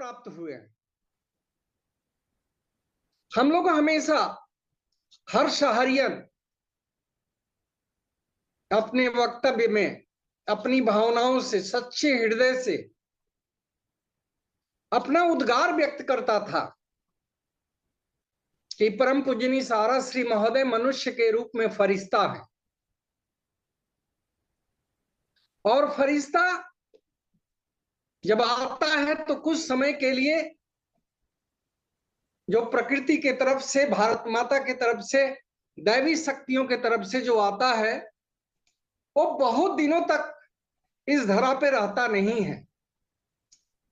प्राप्त हुए हैं। हम लोग हमेशा हर शहरियन अपने वक्तव्य में अपनी भावनाओं से, सच्चे हृदय से अपना उद्गार व्यक्त करता था कि परम पूजनीय सारा श्री महोदय मनुष्य के रूप में फरिश्ता है, और फरिश्ता जब आता है तो कुछ समय के लिए जो प्रकृति की तरफ से, भारत माता की तरफ से, दैवी शक्तियों की तरफ से जो आता है, वो बहुत दिनों तक इस धरा पे रहता नहीं है।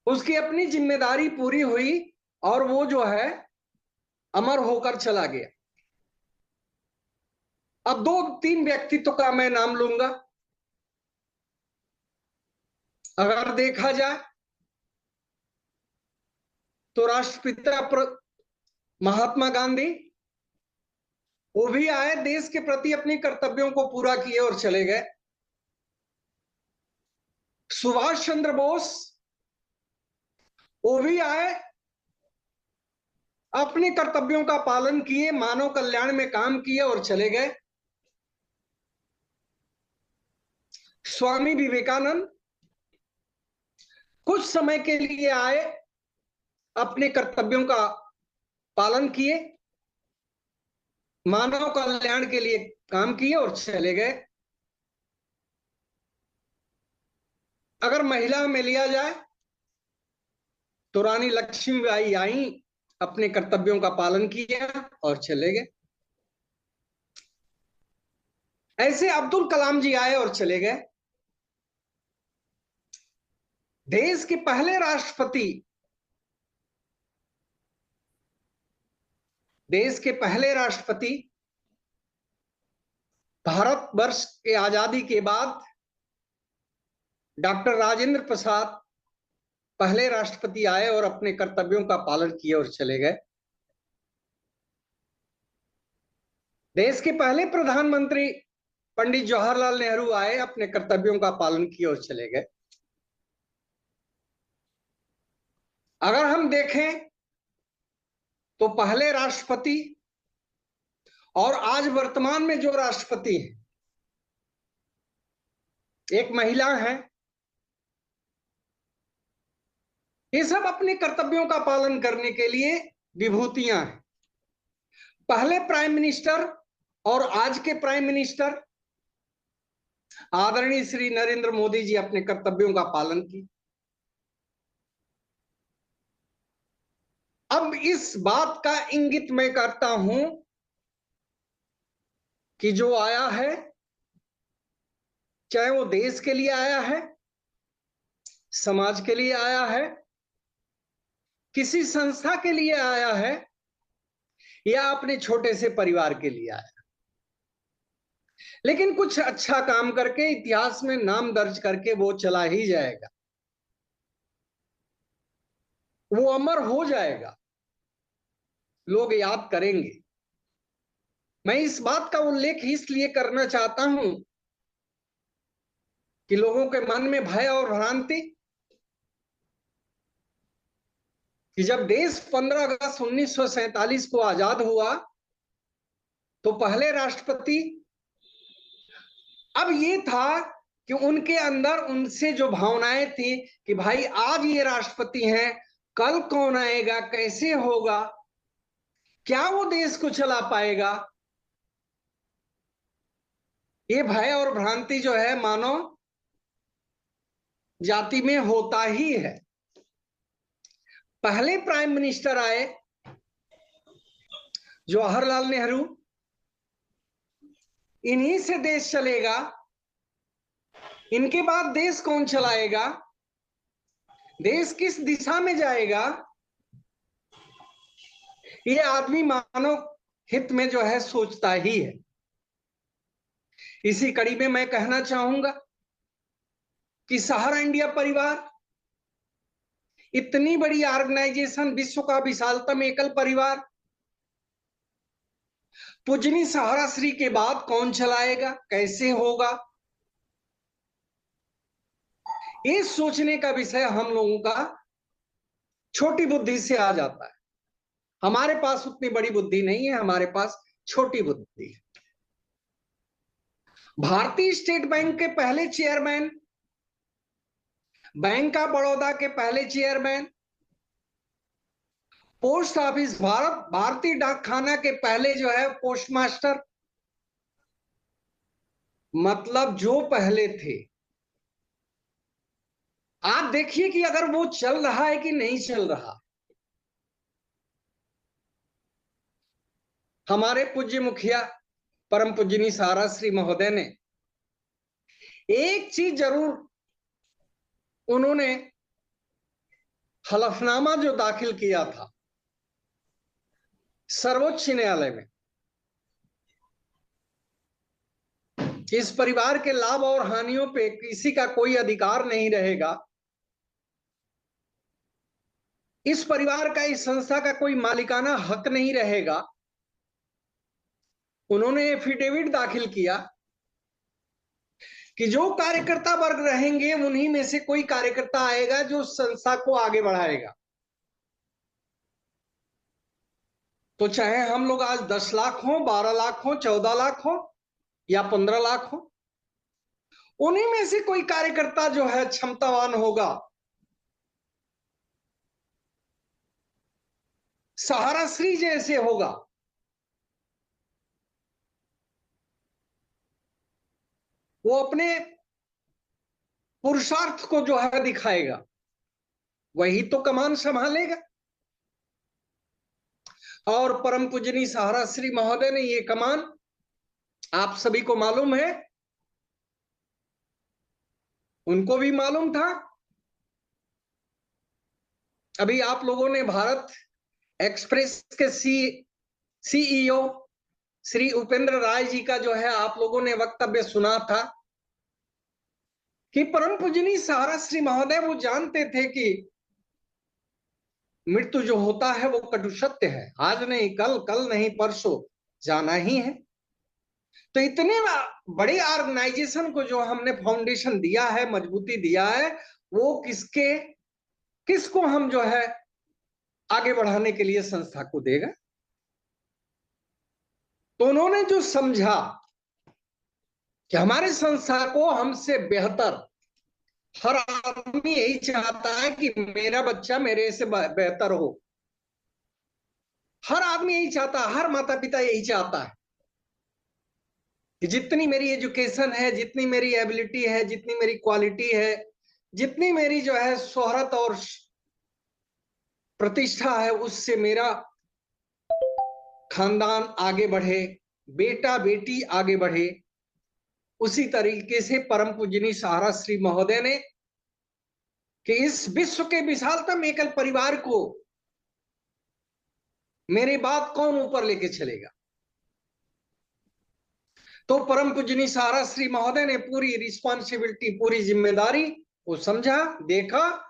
उसकी अपनी जिम्मेदारी पूरी हुई और वो जो है अमर होकर चला गया। अब 2-3 व्यक्तित्व का मैं नाम लूंगा। अगर देखा जाए तो राष्ट्रपिता महात्मा गांधी, वो भी आए, देश के प्रति अपने कर्तव्यों को पूरा किए और चले गए। सुभाष चंद्र बोस, वो भी आए, अपने कर्तव्यों का पालन किए, मानव कल्याण में काम किए और चले गए। स्वामी विवेकानंद कुछ समय के लिए आए, अपने कर्तव्यों का पालन किए, मानव कल्याण के लिए काम किए और चले गए। अगर महिला में लिया जाए तो रानी लक्ष्मीबाई आई, अपने कर्तव्यों का पालन किया और चले गए। ऐसे अब्दुल कलाम जी आए और चले गए। देश के पहले राष्ट्रपति, भारतवर्ष के आजादी के बाद डॉक्टर राजेंद्र प्रसाद पहले राष्ट्रपति आए और अपने कर्तव्यों का पालन किए और चले गए। देश के पहले प्रधानमंत्री पंडित जवाहरलाल नेहरू आए, अपने कर्तव्यों का पालन किए और चले गए। अगर हम देखें तो पहले राष्ट्रपति और आज वर्तमान में जो राष्ट्रपति है, एक महिला है। ये सब अपने कर्तव्यों का पालन करने के लिए विभूतियां हैं। पहले प्राइम मिनिस्टर और आज के प्राइम मिनिस्टर आदरणीय श्री नरेंद्र मोदी जी अपने कर्तव्यों का पालन किए। अब इस बात का इंगित मैं करता हूं कि जो आया है, चाहे वो देश के लिए आया है, समाज के लिए आया है, किसी संस्था के लिए आया है, या अपने छोटे से परिवार के लिए आया, लेकिन कुछ अच्छा काम करके इतिहास में नाम दर्ज करके वो चला ही जाएगा, वो अमर हो जाएगा, लोग याद करेंगे। मैं इस बात का उल्लेख इसलिए करना चाहता हूं कि लोगों के मन में भय और भ्रांति, कि जब देश 15 अगस्त 1947 को आजाद हुआ तो पहले राष्ट्रपति, अब ये था कि उनके अंदर उनसे जो भावनाएं थी कि भाई आज ये राष्ट्रपति हैं, कल कौन आएगा, कैसे होगा, क्या वो देश को चला पाएगा, ये भय और भ्रांति जो है मानव जाति में होता ही है। पहले प्राइम मिनिस्टर आए जवाहरलाल नेहरू, इन्हीं से देश चलेगा, इनके बाद देश कौन चलाएगा, देश किस दिशा में जाएगा, ये आदमी मानव हित में जो है सोचता ही है। इसी कड़ी में मैं कहना चाहूंगा कि सहारा इंडिया परिवार इतनी बड़ी ऑर्गेनाइजेशन, विश्व का विशालतम एकल परिवार, पूजनीय सहारा श्री के बाद कौन चलाएगा, कैसे होगा, ये सोचने का विषय हम लोगों का छोटी बुद्धि से आ जाता है। हमारे पास उतनी बड़ी बुद्धि नहीं है, हमारे पास छोटी बुद्धि है। भारतीय स्टेट बैंक के पहले चेयरमैन, बैंक ऑफ बड़ौदा के पहले चेयरमैन, पोस्ट ऑफिस भारतीय डाक खाना के पहले जो है पोस्ट मास्टर, मतलब जो पहले थे। आप देखिए कि अगर वो चल रहा है कि नहीं चल रहा। हमारे पूज्य मुखिया परम पूजनी सारा श्री महोदय ने एक चीज जरूर, उन्होंने हलफनामा जो दाखिल किया था सर्वोच्च न्यायालय में, इस परिवार के लाभ और हानियों पे किसी का कोई अधिकार नहीं रहेगा, इस परिवार का, इस संस्था का कोई मालिकाना हक नहीं रहेगा। उन्होंने एफिडेविट दाखिल किया कि जो कार्यकर्ता वर्ग रहेंगे उन्हीं में से कोई कार्यकर्ता आएगा जो संस्था को आगे बढ़ाएगा। तो चाहे हम लोग आज 10 लाख हो, 12 लाख हो, 14 लाख हो या 15 लाख हो, उन्हीं में से कोई कार्यकर्ता जो है क्षमतावान होगा, सहारा श्री जैसे होगा, वो अपने पुरुषार्थ को जो है दिखाएगा, वही तो कमान संभालेगा। और परम पूजनी सहारा श्री महोदय ने ये कमान, आप सभी को मालूम है, उनको भी मालूम था। अभी आप लोगों ने भारत एक्सप्रेस के सीईओ श्री उपेंद्र राय जी का जो है आप लोगों ने वक्तव्य सुना था कि परम पूजनी सहारा श्री महोदय वो जानते थे कि मृत्यु जो होता है वो कटु सत्य है, आज नहीं कल, कल नहीं परसों जाना ही है। तो इतने बड़े ऑर्गेनाइजेशन को जो हमने फाउंडेशन दिया है, मजबूती दिया है, वो किसको हम जो है आगे बढ़ाने के लिए संस्था को देगा। तो उन्होंने जो समझा कि हमारे संस्था को हमसे बेहतर, हर आदमी यही चाहता है कि मेरा बच्चा मेरे से बेहतर हो, हर आदमी यही चाहता है, हर माता पिता यही चाहता है कि जितनी मेरी एजुकेशन है, जितनी मेरी एबिलिटी है, जितनी मेरी क्वालिटी है, जितनी मेरी जो है शोहरत और प्रतिष्ठा है, उससे मेरा खानदान आगे बढ़े, बेटा बेटी आगे बढ़े। उसी तरीके से परम पूजनी सहारा श्री महोदय ने कि इस विश्व के विशालतम एकल परिवार को मेरी बात कौन ऊपर लेके चलेगा। तो परम पूजनी सहारा श्री महोदय ने पूरी रिस्पॉन्सिबिलिटी, पूरी जिम्मेदारी को समझा, देखा,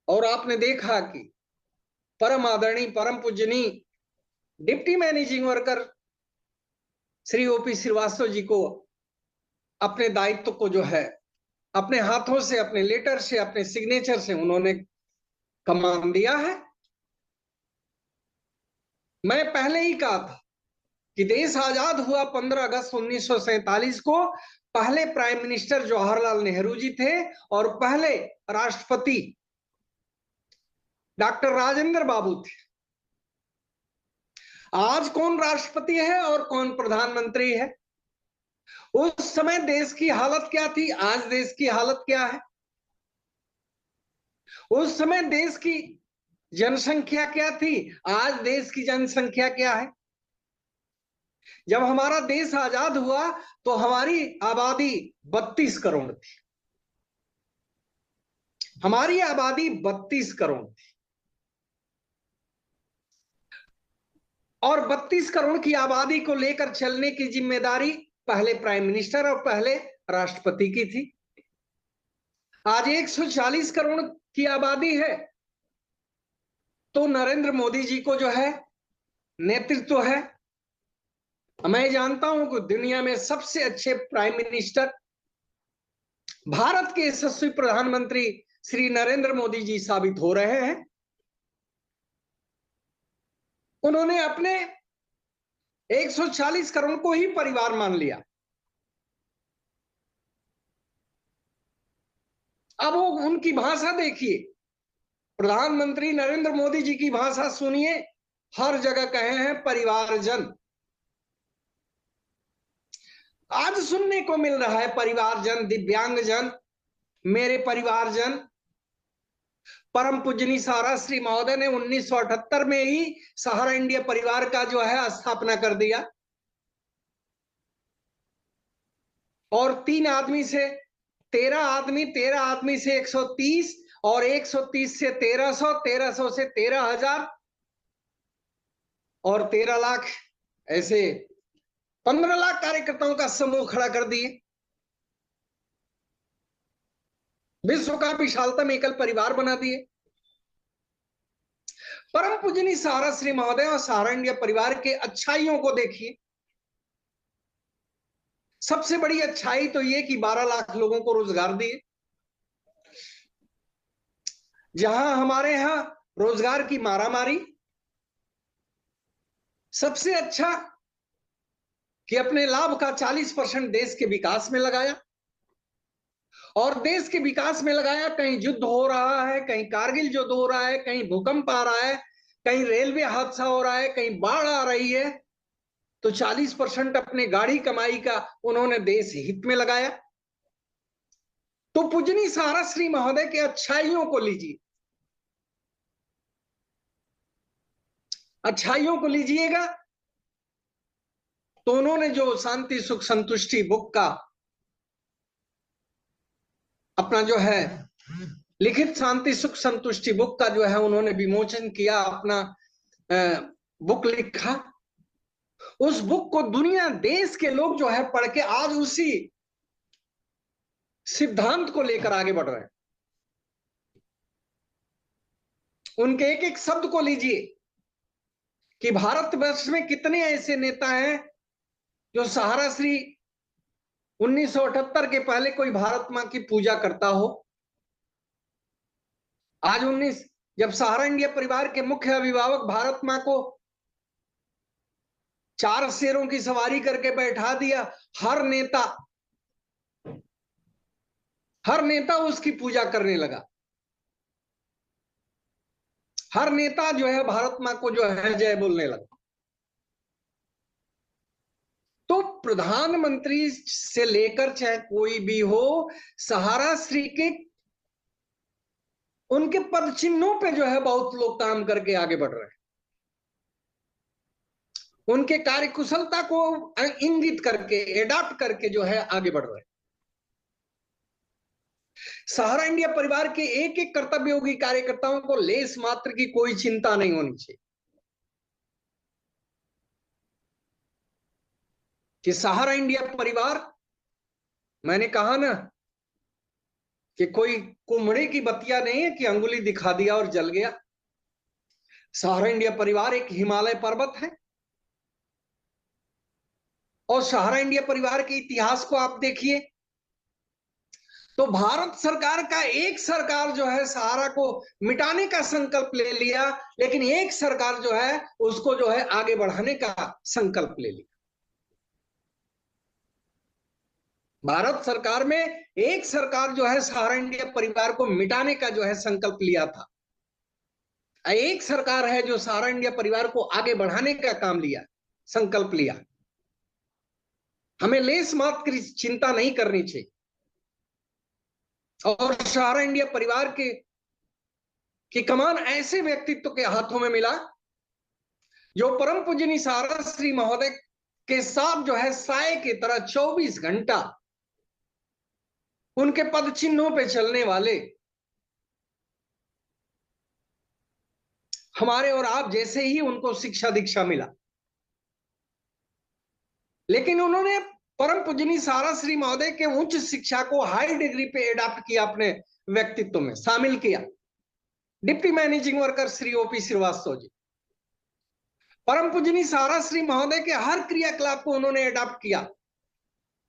और आपने देखा कि परम आदरणीय परम पूजनी deputy managing worker Shri OP Srivastava ji को अपने दायित्व को जो है अपने हाथों से, अपने लेटर से, अपने सिग्नेचर से उन्होंने कमान दिया है। मैं पहले ही कहा था कि देश आजाद हुआ 15 अगस्त 1947 को, पहले प्राइम मिनिस्टर जवाहरलाल नेहरू जी थे और पहले राष्ट्रपति डॉक्टर राजेंद्र बाबू थे। आज कौन राष्ट्रपति है और कौन प्रधानमंत्री है? उस समय देश की हालत क्या थी, आज देश की हालत क्या है? उस समय देश की जनसंख्या क्या थी, आज देश की जनसंख्या क्या है? जब हमारा देश आजाद हुआ तो हमारी आबादी 32 करोड़ थी, हमारी आबादी 32 करोड़ थी, और 32 करोड़ की आबादी को लेकर चलने की जिम्मेदारी पहले प्राइम मिनिस्टर और पहले राष्ट्रपति की थी। आज 140 करोड़ की आबादी है, तो नरेंद्र मोदी जी को जो है नेतृत्व है। मैं जानता हूं कि दुनिया में सबसे अच्छे प्राइम मिनिस्टर, भारत के यशस्वी प्रधानमंत्री श्री नरेंद्र मोदी जी साबित हो रहे हैं। उन्होंने अपने 140 करोड़ को ही परिवार मान लिया। अब वो उनकी भाषा देखिए, प्रधानमंत्री नरेंद्र मोदी जी की भाषा सुनिए, हर जगह कहे हैं परिवारजन। आज सुनने को मिल रहा है परिवारजन, दिव्यांगजन, मेरे परिवारजन। परम पूजनी सारा श्री महोदय ने 1978 में ही सहारा इंडिया परिवार का जो है स्थापना कर दिया, और 13 आदमी से 130 और 130 से 1300, 1300 से 13,000 और 13 लाख, ऐसे 15 लाख कार्यकर्ताओं का समूह खड़ा कर दिए। विश्व का विशालतम एकल परिवार बना दिए। परम पूजनी सहारा श्री महोदय और सहारा इंडिया परिवार के अच्छाइयों को देखिए। सबसे बड़ी अच्छाई तो ये कि 12 लाख लोगों को रोजगार दिए। जहां हमारे यहां रोजगार की मारामारी, सबसे अच्छा कि अपने लाभ का 40% देश के विकास में लगाया, और देश के विकास में लगाया। कहीं युद्ध हो रहा है, कहीं कारगिल युद्ध हो रहा है, कहीं भूकंप आ रहा है, कहीं रेलवे हादसा हो रहा है, कहीं बाढ़ आ रही है, तो 40% अपने गाड़ी कमाई का उन्होंने देश हित में लगाया। तो पूजनी सहारा श्री महोदय के अच्छाइयों को लीजिए, अच्छाइयों को लीजिएगा। तो उन्होंने जो शांति सुख संतुष्टि बुक का अपना जो है लिखित शांति सुख संतुष्टि बुक का जो है उन्होंने विमोचन किया, अपना बुक लिखा। उस बुक को दुनिया देश के लोग जो है पढ़ के आज उसी सिद्धांत को लेकर आगे बढ़ रहे हैं। उनके एक एक शब्द को लीजिए कि भारतवर्ष में कितने ऐसे नेता हैं जो सहारा श्री 1978 के पहले कोई भारत मां की पूजा करता हो। आज जब सहारा इंडिया परिवार के मुख्य अभिभावक भारत मां को 4 शेरों की सवारी करके बैठा दिया, हर नेता उसकी पूजा करने लगा। हर नेता जो है भारत मां को जो है जय बोलने लगा। तो प्रधानमंत्री से लेकर चाहे कोई भी हो, सहारा श्री के उनके पद चिन्हों पे जो है बहुत लोग काम करके आगे बढ़ रहे हैं। उनके कार्यकुशलता को इंगित करके, एडॉप्ट करके जो है आगे बढ़ रहे हैं। सहारा इंडिया परिवार के एक एक कर्तव्ययोगी कार्यकर्ताओं को लेस मात्र की कोई चिंता नहीं होनी चाहिए कि सहारा इंडिया परिवार, मैंने कहा ना कि कोई कुम्हड़ी की बतिया नहीं है कि अंगुली दिखा दिया और जल गया। सहारा इंडिया परिवार एक हिमालय पर्वत है, और सहारा इंडिया परिवार के इतिहास को आप देखिए तो भारत सरकार का एक सरकार जो है सहारा को मिटाने का संकल्प ले लिया, लेकिन एक सरकार जो है उसको जो है आगे बढ़ाने का संकल्प ले लिया। भारत सरकार में एक सरकार जो है सहारा इंडिया परिवार को मिटाने का जो है संकल्प लिया था। एक सरकार है जो सहारा इंडिया परिवार को आगे बढ़ाने का काम लिया, संकल्प लिया। हमें लेस मात्र की चिंता नहीं करनी चाहिए। और सहारा इंडिया परिवार की कमान ऐसे व्यक्तित्व के हाथों में मिला जो परम पूजनी सहारा श्री महोदय के साथ जो है साए की तरह 24 घंटा उनके पद चिन्हों पे चलने वाले हमारे और आप जैसे ही उनको शिक्षा दीक्षा मिला। लेकिन उन्होंने परम पूजनी सहारा श्री महोदय के उच्च शिक्षा को हाई डिग्री पे एडॉप्ट किया, अपने व्यक्तित्व में शामिल किया। Deputy managing worker Shri OP Srivastava ji परम पूजनी सहारा श्री महोदय के हर क्रियाकलाप को उन्होंने एडॉप्ट किया,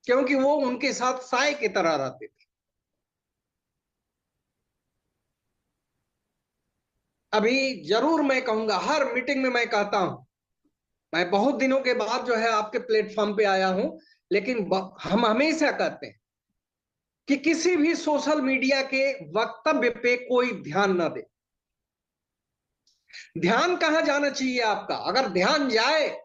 क्योंकि वो उनके साथ साए की तरह रहते थे। अभी जरूर मैं कहूंगा, हर मीटिंग में मैं कहता हूं, मैं बहुत दिनों के बाद जो है आपके प्लेटफॉर्म पे आया हूं, लेकिन हम हमेशा कहते हैं कि किसी भी सोशल मीडिया के वक्तव्य पे कोई ध्यान ना दे। ध्यान कहां जाना चाहिए आपका? अगर ध्यान जाए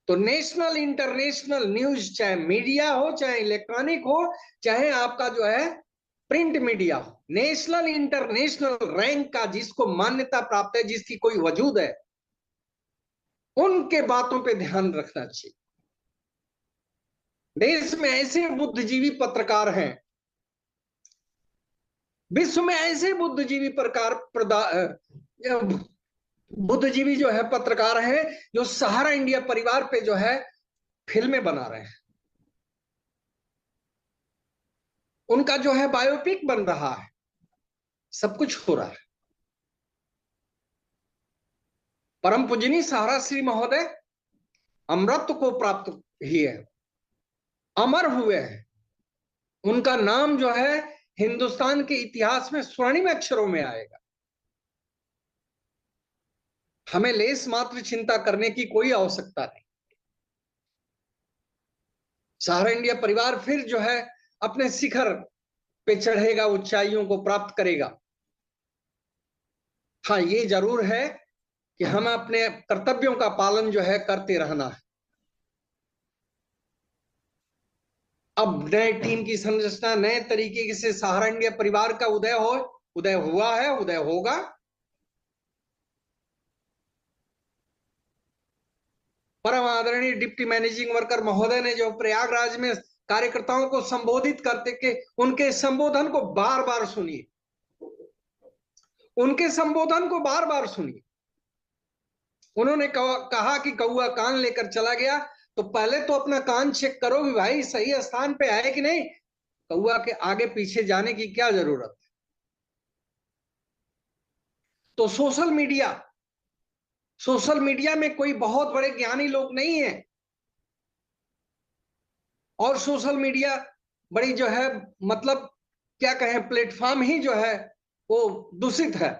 तो नेशनल इंटरनेशनल न्यूज, चाहे मीडिया हो, चाहे इलेक्ट्रॉनिक हो, चाहे आपका जो है प्रिंट मीडिया हो, नेशनल इंटरनेशनल रैंक का जिसको मान्यता प्राप्त है, जिसकी कोई वजूद है, उनके बातों पे ध्यान रखना चाहिए। देश में ऐसे बुद्धिजीवी पत्रकार हैं, विश्व में ऐसे बुद्धिजीवी बुद्धिजीवी जो है पत्रकार हैं, जो सहारा इंडिया परिवार पे जो है फिल्में बना रहे हैं, उनका जो है बायोपिक बन रहा है, सब कुछ हो रहा है। परम पूजनी सहारा श्री महोदय अमरत्व को प्राप्त ही है, अमर हुए हैं, उनका नाम जो है हिंदुस्तान के इतिहास में स्वर्णिम अक्षरों में आएगा। हमें लेस मात्र चिंता करने की कोई आवश्यकता नहीं। सहारा इंडिया परिवार फिर जो है अपने शिखर पे चढ़ेगा, ऊंचाइयों को प्राप्त करेगा। हाँ, ये जरूर है कि हमें अपने कर्तव्यों का पालन जो है करते रहना है। अब नए टीम की संरचना, नए तरीके से सहारा इंडिया परिवार का उदय हुआ है, उदय होगा। परम आदरणीय डिप्टी मैनेजिंग वर्कर महोदय ने जो प्रयागराज में कार्यकर्ताओं को संबोधित करते के, उनके संबोधन को बार बार सुनिए, उनके संबोधन को बार बार सुनिए। उन्होंने कहा कि कौआ कान लेकर चला गया, तो पहले तो अपना कान चेक करो कि भाई सही स्थान पे आए कि नहीं। कौआ के आगे पीछे जाने की क्या जरूरत है? तो सोशल मीडिया में कोई बहुत बड़े ज्ञानी लोग नहीं है, और सोशल मीडिया बड़ी जो है, मतलब क्या कहें, प्लेटफॉर्म ही जो है वो दूषित है।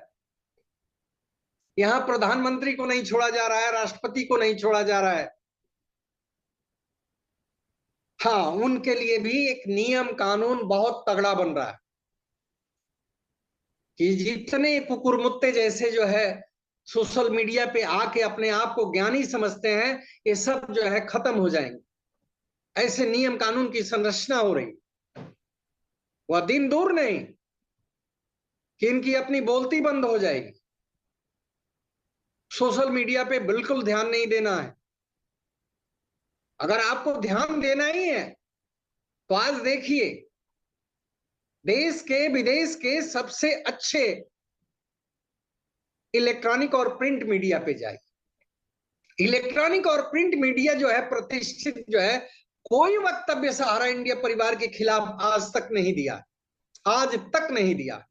यहां प्रधानमंत्री को नहीं छोड़ा जा रहा है, राष्ट्रपति को नहीं छोड़ा जा रहा है। हाँ, उनके लिए भी एक नियम कानून बहुत तगड़ा बन रहा है कि जितने कुकुरमुत्ते जैसे जो है सोशल मीडिया पे आके अपने आप को ज्ञानी समझते हैं, ये सब जो है खत्म हो जाएंगे। ऐसे नियम कानून की संरचना हो रही, वह दिन दूर नहीं कि इनकी अपनी बोलती बंद हो जाएगी। सोशल मीडिया पे बिल्कुल ध्यान नहीं देना है। अगर आपको ध्यान देना ही है तो आज देखिए, देश के विदेश के सबसे अच्छे इलेक्ट्रॉनिक और प्रिंट मीडिया पे जाइए। इलेक्ट्रॉनिक और प्रिंट मीडिया जो है प्रतिष्ठित जो है, कोई वक्तव्य सहारा इंडिया परिवार के खिलाफ आज तक नहीं दिया, आज तक नहीं दिया।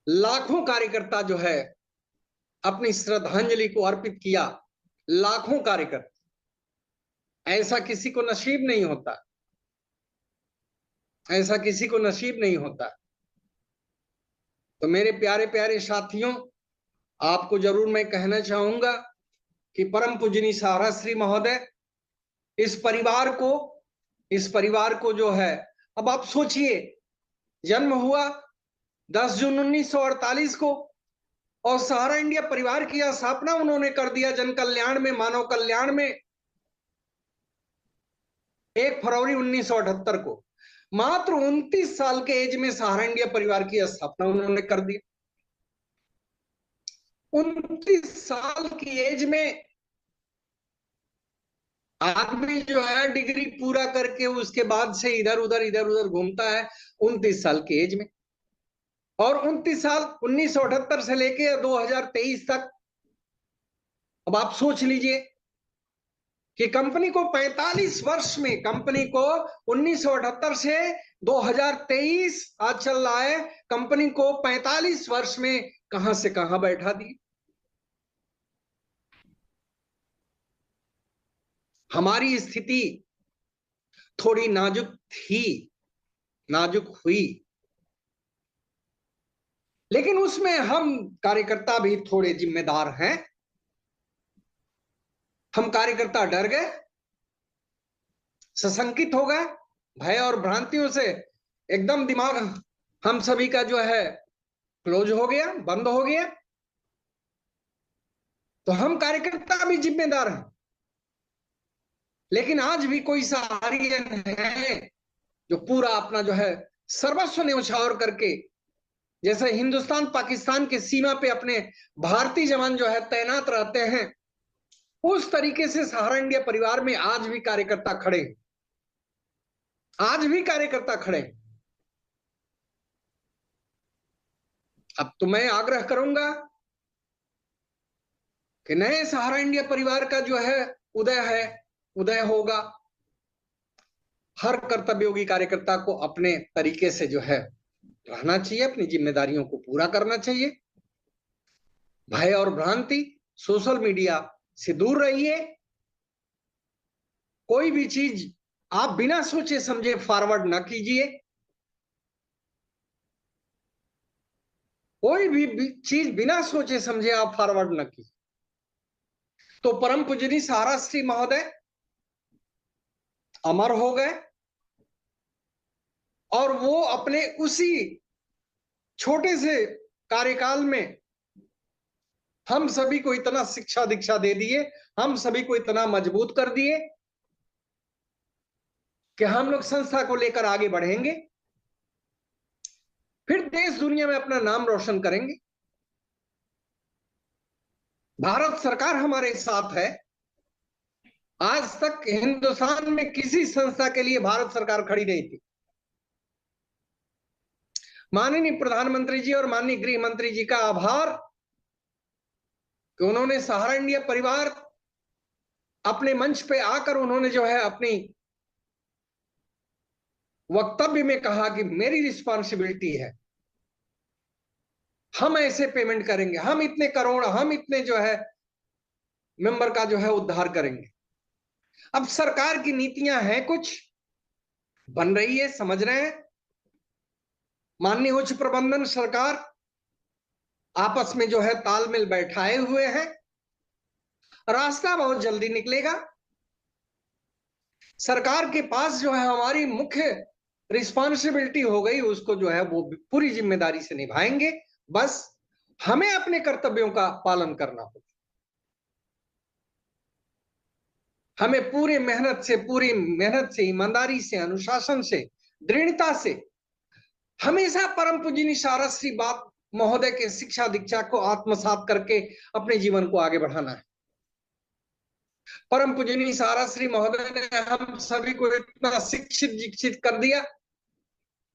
लाखों कार्यकर्ता जो है अपनी श्रद्धांजलि को अर्पित किया, लाखों कार्यकर्ता, ऐसा किसी को नसीब नहीं होता, ऐसा किसी को नसीब नहीं होता। तो मेरे प्यारे प्यारे साथियों, आपको जरूर मैं कहना चाहूंगा कि परम पूजनी सहारा श्री महोदय इस परिवार को जो है, अब आप सोचिए, जन्म हुआ 10 जून 1948 को, और सहारा इंडिया परिवार की स्थापना उन्होंने कर दिया जन कल्याण में, मानव कल्याण में 1 फरवरी 1978 को। मात्र 29 साल के एज में सहारा इंडिया परिवार की स्थापना उन्होंने कर दी। 29 साल की एज में आदमी जो है डिग्री पूरा करके उसके बाद से इधर उधर घूमता है 29 साल की एज में। और 29 साल 1978 से लेके 2023 तक, अब आप सोच लीजिए कि कंपनी को 45 वर्ष में, कंपनी को 1978 से 2023 आज चल रहा है, कंपनी को 45 वर्ष में कहां से कहां बैठा दी। हमारी स्थिति थोड़ी नाजुक थी, नाजुक हुई, लेकिन उसमें हम कार्यकर्ता भी थोड़े जिम्मेदार हैं। हम कार्यकर्ता डर गए, सशंकित हो गए, भय और भ्रांतियों से एकदम दिमाग हम सभी का जो है क्लोज हो गया, बंद हो गया। तो हम कार्यकर्ता भी जिम्मेदार हैं, लेकिन आज भी कोई सहारियन है जो पूरा अपना जो है सर्वस्व न्यौछावर करके, जैसे हिंदुस्तान पाकिस्तान के सीमा पे अपने भारतीय जवान जो है तैनात रहते हैं, उस तरीके से सहारा इंडिया परिवार में आज भी कार्यकर्ता खड़े, आज भी कार्यकर्ता खड़े। अब तो मैं आग्रह करूंगा कि नए सहारा इंडिया परिवार का जो है उदय होगा। हर कर्तव्ययोगी कार्यकर्ता को अपने तरीके से जो है रहना चाहिए, अपनी जिम्मेदारियों को पूरा करना चाहिए। भय और भ्रांति, सोशल मीडिया से दूर रहिए। कोई भी चीज आप बिना सोचे समझे फॉरवर्ड ना कीजिए। कोई भी चीज बिना सोचे समझे आप फॉरवर्ड ना कीजिए। तो परम पूजनीय सहारा श्री महोदय अमर हो गए, और वो अपने उसी छोटे से कार्यकाल में हम सभी को इतना शिक्षा दीक्षा दे दिए, हम सभी को इतना मजबूत कर दिए कि हम लोग संस्था को लेकर आगे बढ़ेंगे, फिर देश दुनिया में अपना नाम रोशन करेंगे। भारत सरकार हमारे साथ है। आज तक हिंदुस्तान में किसी संस्था के लिए भारत सरकार खड़ी नहीं थी। माननीय प्रधानमंत्री जी और माननीय गृह मंत्री जी का आभार कि उन्होंने सहारा इंडिया परिवार अपने मंच पे आकर उन्होंने जो है अपनी वक्तव्य में कहा कि मेरी रिस्पॉन्सिबिलिटी है, हम ऐसे पेमेंट करेंगे, हम इतने करोड़, हम इतने जो है मेंबर का जो है उद्धार करेंगे। अब सरकार की नीतियां हैं, कुछ बन रही है, समझ रहे हैं। माननीय उच्च प्रबंधन सरकार आपस में जो है तालमेल बैठाए हुए हैं, रास्ता बहुत जल्दी निकलेगा। सरकार के पास जो है हमारी मुख्य रिस्पॉन्सिबिलिटी हो गई, उसको जो है वो पूरी जिम्मेदारी से निभाएंगे। बस हमें अपने कर्तव्यों का पालन करना होगा। हमें पूरी मेहनत से, ईमानदारी से, अनुशासन से, दृढ़ता से हमेशा परम पूजनीय सहारा श्री बाप महोदय के शिक्षा दीक्षा को आत्मसात करके अपने जीवन को आगे बढ़ाना है। परम पूजनीय सहारा श्री महोदय ने हम सभी को इतना शिक्षित दीक्षित कर दिया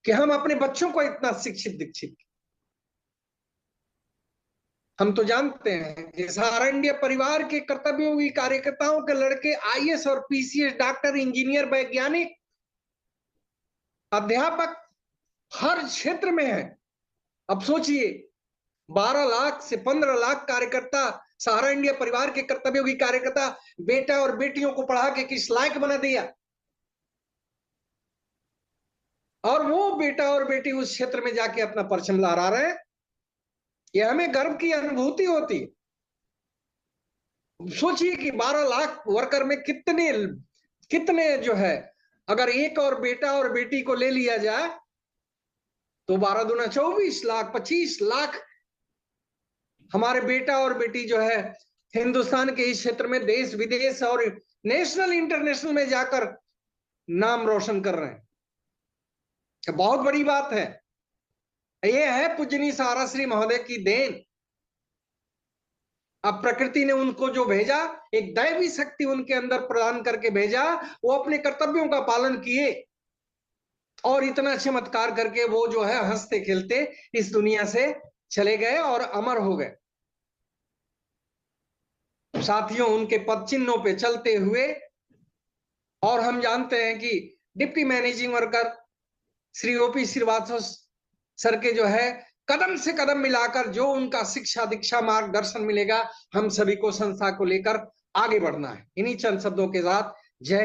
कि हम अपने बच्चों को इतना शिक्षित दीक्षित। हम तो जानते हैं कि सहारा इंडिया परिवार के कर्तव्योगी कार्यकर्ताओं के लड़के आईएएस और पीसीएस, डॉक्टर, इंजीनियर, वैज्ञानिक, अध्यापक हर क्षेत्र में है। अब सोचिए 12 लाख से 15 लाख कार्यकर्ता, सहारा इंडिया परिवार के कर्तव्योगी कार्यकर्ता बेटा और बेटियों को पढ़ा के किस लायक बना दिया, और वो बेटा और बेटी उस क्षेत्र में जाके अपना परचम लहरा रहे हैं। ये हमें गर्व की अनुभूति होती है। सोचिए कि 12 लाख वर्कर में कितने जो है, अगर एक और बेटा और बेटी को ले लिया जाए तो 12 दूना 24 लाख, 25 लाख हमारे बेटा और बेटी जो है हिंदुस्तान के इस क्षेत्र में देश विदेश और नेशनल इंटरनेशनल में जाकर नाम रोशन कर रहे हैं। बहुत बड़ी बात है। यह है पूजनीय सहारा श्री महोदय की देन। अब प्रकृति ने उनको जो भेजा, एक दैवी शक्ति उनके अंदर प्रदान करके भेजा, वो अपने कर्तव्यों का पालन किए और इतना चमत्कार करके वो जो है हंसते खेलते इस दुनिया से चले गए और अमर हो गए। साथियों, उनके पद चिन्हों पे चलते हुए, और हम जानते हैं कि deputy managing worker Shri OP Srivastava sir के जो है कदम से कदम मिलाकर जो उनका शिक्षा दीक्षा मार्गदर्शन मिलेगा, हम सभी को संस्था को लेकर आगे बढ़ना है। इन्हीं चंद शब्दों के साथ जय